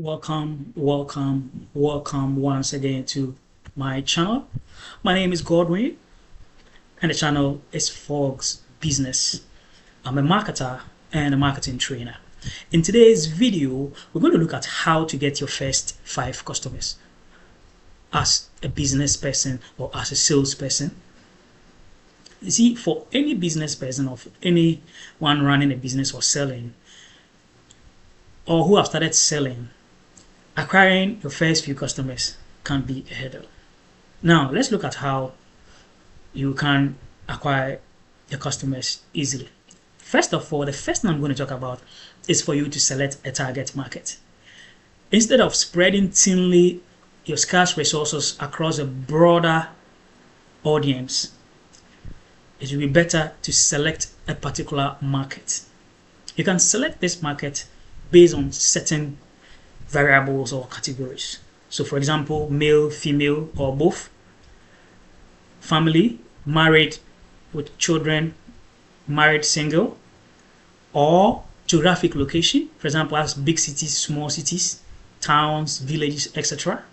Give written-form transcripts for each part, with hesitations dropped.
Welcome once again to my channel. My name is Godwin, and the channel is Fogs Business. I'm a marketer and a marketing trainer. In today's video, we're going to look at how to get your first 5 customers as a business person or as a salesperson. You see, for any business person or anyone running a business or selling, or who have started selling, acquiring your first few customers can be a hurdle. Now, let's look at how you can acquire your customers easily. First of all, the first thing I'm going to talk about is for you to select a target market. Instead of spreading thinly your scarce resources across a broader audience, it will be better to select a particular market. You can select this market based on certain variables or categories. So for example, male, female, or both, family, married with children, married, single, or geographic location, for example, as big cities, small cities, towns, villages, etc.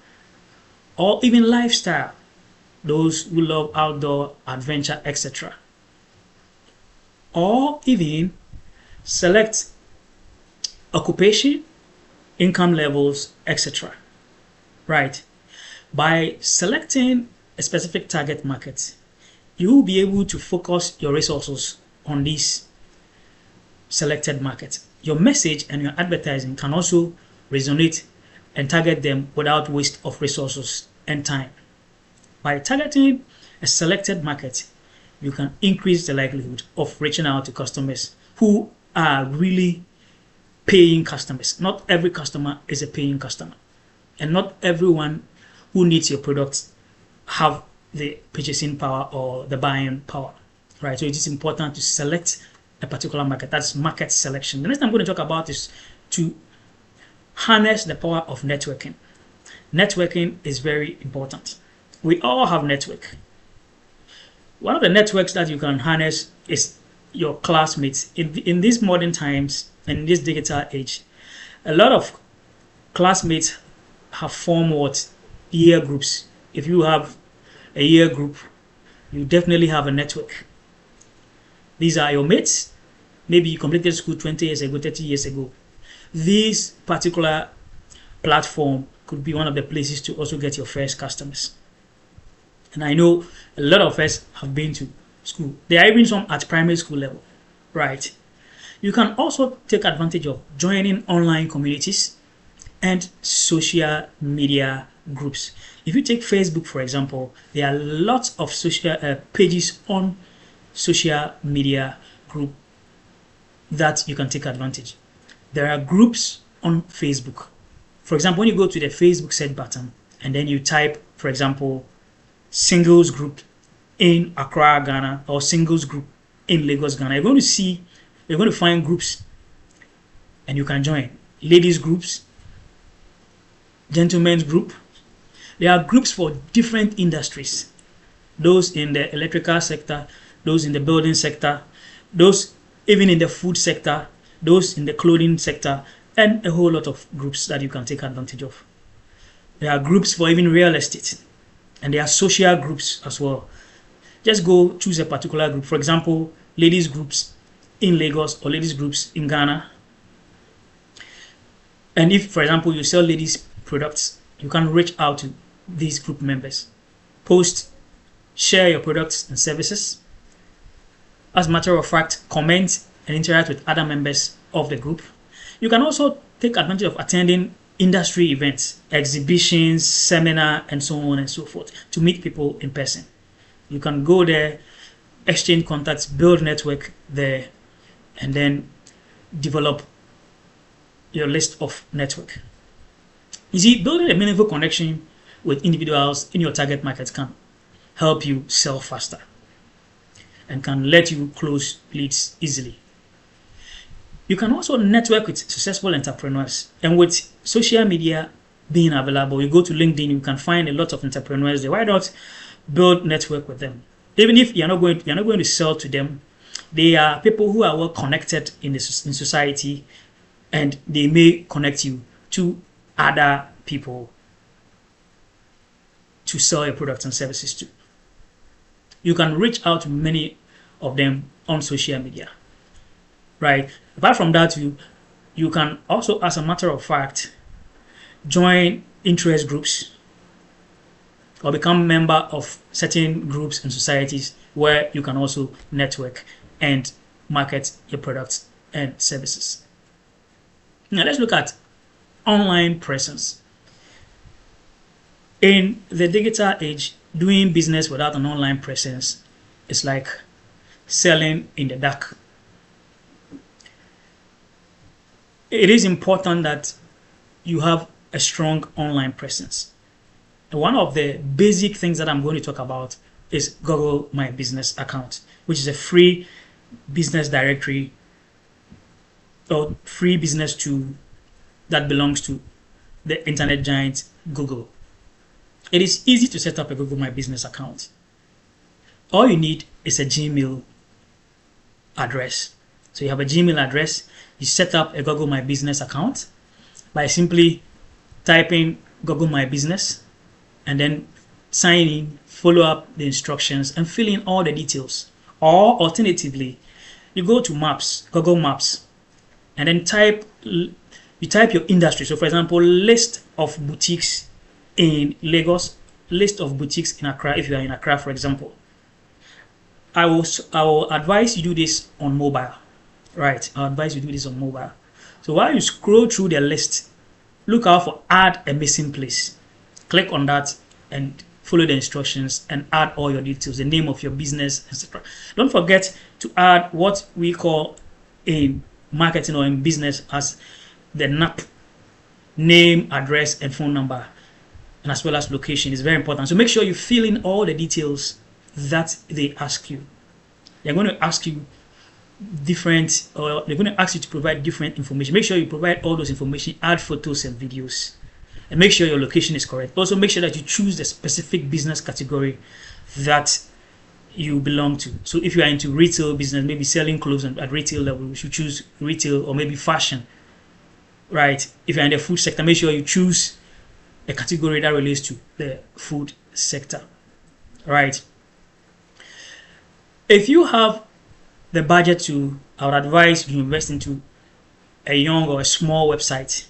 Or even lifestyle, those who love outdoor adventure, etc. Or even select occupation, income levels, etc. Right? By selecting a specific target market, you will be able to focus your resources on this selected market. Your message and your advertising can also resonate and target them without waste of resources and time. By targeting a selected market, you can increase the likelihood of reaching out to customers who are really paying customers. Not every customer is a paying customer, and not everyone who needs your products have the purchasing power or the buying power, right? So it is important to select a particular market. That's market selection. The next thing I'm going to talk about is to harness the power of networking. Networking is very important. We all have network. One of the networks that you can harness is your classmates. In these modern times, in this digital age, a lot of classmates have formed what year groups. If you have a year group, you definitely have a network. These are your mates. Maybe you completed school 20 years ago, 30 years ago. This particular platform could be one of the places to also get your first customers. And I know a lot of us have been to school. There are even some at primary school level, right? You can also take advantage of joining online communities and social media groups. If you take Facebook, for example, there are lots of social pages on social media group that you can take advantage. There are groups on Facebook. For example, when you go to the Facebook search button and then you type, for example, singles group in Accra, Ghana, or singles group in Lagos, Ghana, you're going to find groups and you can join. Ladies groups, gentlemen's group. There are groups for different industries. Those in the electrical sector, those in the building sector, those even in the food sector, those in the clothing sector, and a whole lot of groups that you can take advantage of. There are groups for even real estate, and there are social groups as well. Just go choose a particular group. For example, ladies groups in Lagos or ladies groups in Ghana. And if, for example, you sell ladies products, you can reach out to these group members. Post, share your products and services. As a matter of fact, comment and interact with other members of the group. You can also take advantage of attending industry events, exhibitions, seminar, and so on and so forth to meet people in person. You can go there, exchange contacts, build network there, and then develop your list of network. You see, building a meaningful connection with individuals in your target market can help you sell faster and can let you close leads easily. You can also network with successful entrepreneurs, and with social media being available, you go to LinkedIn, you can find a lot of entrepreneurs there. Why not build network with them? Even if you're not going to sell to them, they are people who are well connected in society, and they may connect you to other people to sell your products and services to. You can reach out to many of them on social media, right? Apart from that, you can also, as a matter of fact, join interest groups or become member of certain groups and societies where you can also network and market your products and services. Now let's look at online presence. In the digital age, doing business without an online presence is like selling in the dark. It is important that you have a strong online presence. And one of the basic things that I'm going to talk about is Google My Business account, which is a free business directory or free business tool that belongs to the internet giant Google. It is easy to set up a Google My Business account. All you need is a Gmail address. So you have a Gmail address, you set up a Google My Business account by simply typing Google My Business and then sign in, follow up the instructions and fill in all the details. Or alternatively, you go to Maps, Google Maps, and then you type your industry. So for example, list of boutiques in Lagos, list of boutiques in Accra, if you are in Accra, for example. I will advise you do this on mobile, right? I'll advise you do this on mobile. So while you scroll through the list, look out for add a missing place. Click on that and follow the instructions and add all your details, the name of your business, etc. Don't forget to add what we call in marketing or in business as the NAP, name, address, and phone number, and as well as location is very important. So make sure you fill in all the details that they ask you. They're going to ask you different, or they're going to ask you to provide different information. Make sure you provide all those information, add photos and videos, and make sure your location is correct. Also make sure that you choose the specific business category that you belong to. So if you are into retail business, maybe selling clothes at retail level, you should choose retail, or maybe fashion, right? If you're in the food sector, make sure you choose a category that relates to the food sector, right? If you have the budget to, I would advise you invest into a young or a small website.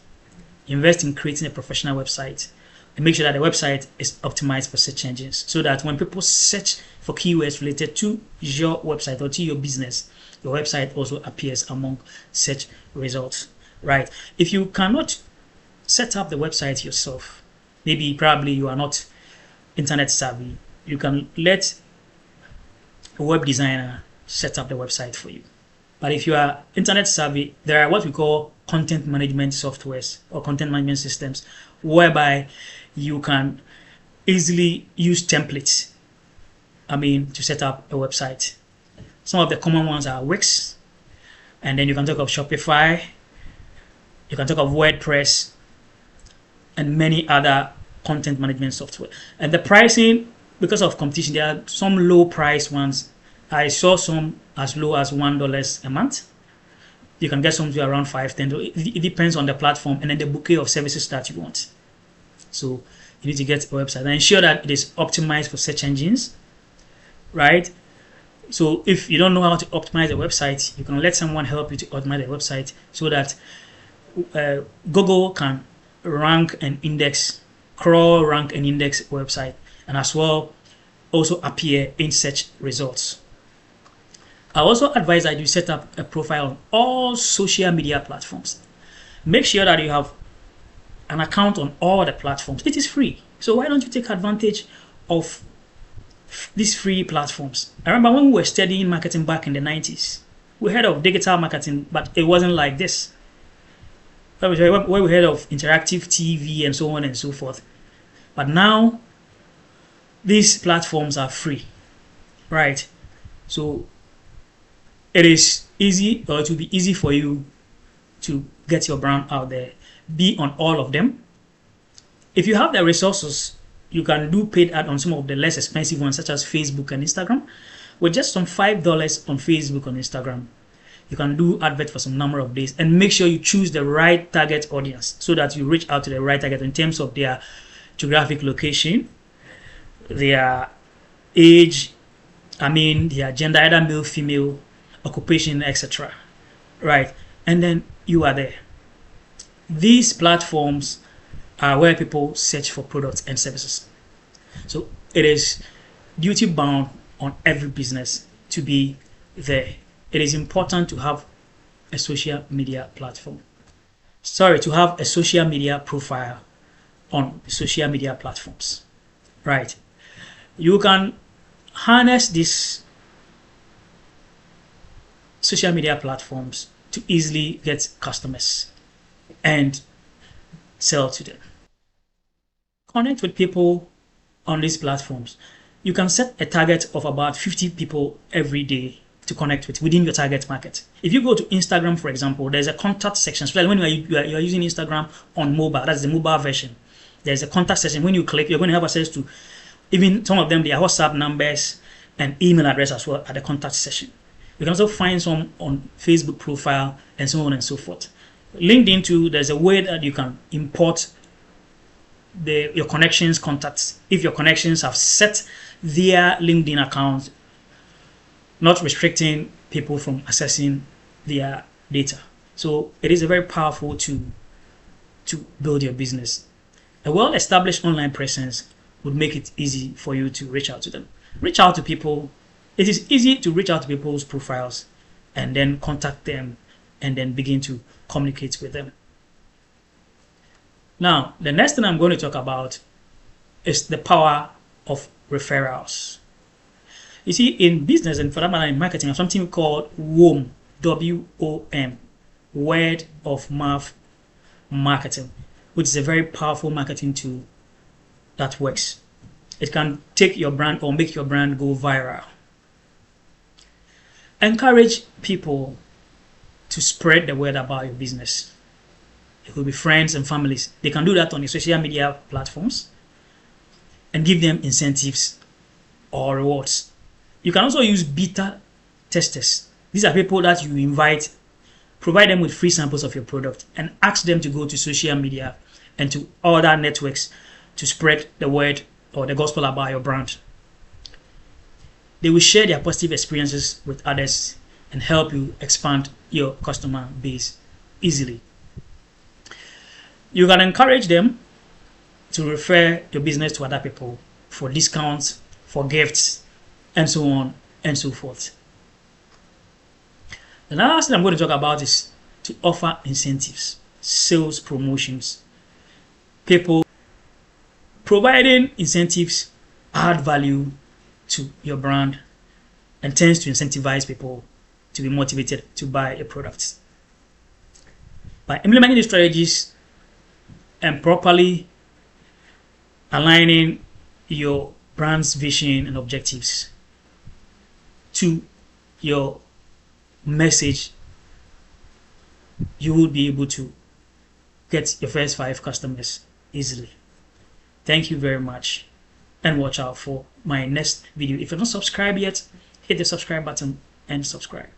Invest in creating a professional website and make sure that the website is optimized for search engines, so that when people search for keywords related to your website or to your business, your website also appears among search results, right? If you cannot set up the website yourself, probably you are not internet savvy, you can let a web designer set up the website for you. But if you are internet savvy, there are what we call content management softwares or content management systems, whereby you can easily use templates, to set up a website. Some of the common ones are Wix, and then you can talk of Shopify, you can talk of WordPress, and many other content management software. And the pricing, because of competition, there are some low price ones. I saw some as low as $1 a month. You can get some to around $5, $10. It depends on the platform and then the bouquet of services that you want. So you need to get a website and ensure that it is optimized for search engines, right? So if you don't know how to optimize a website, you can let someone help you to optimize a website so that Google can rank and index, crawl, rank and index website, and as well also appear in search results. I also advise that you set up a profile on all social media platforms. Make sure that you have an account on all the platforms. It is free. So why don't you take advantage of these free platforms? I remember when we were studying marketing back in the 90s, we heard of digital marketing, but it wasn't like this. Where we heard of interactive TV and so on and so forth. But now, these platforms are free, right? So it is easy, or it will be easy for you to get your brand out there. Be on all of them. If you have the resources, you can do paid ad on some of the less expensive ones, such as Facebook and Instagram. With just some $5 on Facebook and Instagram, You can do advert for some number of days, and make sure you choose the right target audience so that you reach out to the right target in terms of their geographic location, their age, their gender, either male, female, occupation, etc. Right? And then you are there. These platforms are where people search for products and services. So it is duty bound on every business to be there. It is important to have a social media platform. To have a social media profile on social media platforms. Right? You can harness these social media platforms to easily get customers and sell to them. Connect with people on these platforms. You can set a target of about 50 people every day to connect with within your target market. If you go to Instagram, for example, there's a contact section. So when you are using Instagram on mobile, that's the mobile version. There's a contact section. When you click, you're going to have access to even some of them, their WhatsApp numbers and email address as well at the contact section. You can also find some on Facebook profile and so on and so forth. LinkedIn too, there's a way that you can import your connections contacts if your connections have set their LinkedIn account, not restricting people from accessing their data. So it is a very powerful tool to build your business. A well-established online presence would make it easy for you to reach out to them. Reach out to people. It is easy to reach out to people's profiles and then contact them and then begin to communicate with them. Now, the next thing I'm going to talk about is the power of referrals. You see, in business and for that matter in marketing, I have something called WOM, W-O-M, word of mouth marketing, which is a very powerful marketing tool that works. It can take your brand or make your brand go viral. Encourage people to spread the word about your business. It could be friends and families. They can do that on your social media platforms and give them incentives or rewards. You can also use beta testers. These are people that you invite, provide them with free samples of your product, and ask them to go to social media and to other networks to spread the word or the gospel about your brand. They will share their positive experiences with others and help you expand your customer base easily. You can encourage them to refer your business to other people for discounts, for gifts, and so on and so forth. The last thing I'm going to talk about is to offer incentives, sales promotions. People providing incentives add value to your brand and tends to incentivize people to be motivated to buy your products. By implementing these strategies and properly aligning your brand's vision and objectives to your message, you will be able to get your first 5 customers easily. Thank you very much, and watch out for my next video. If you're not subscribed yet, hit the subscribe button and subscribe.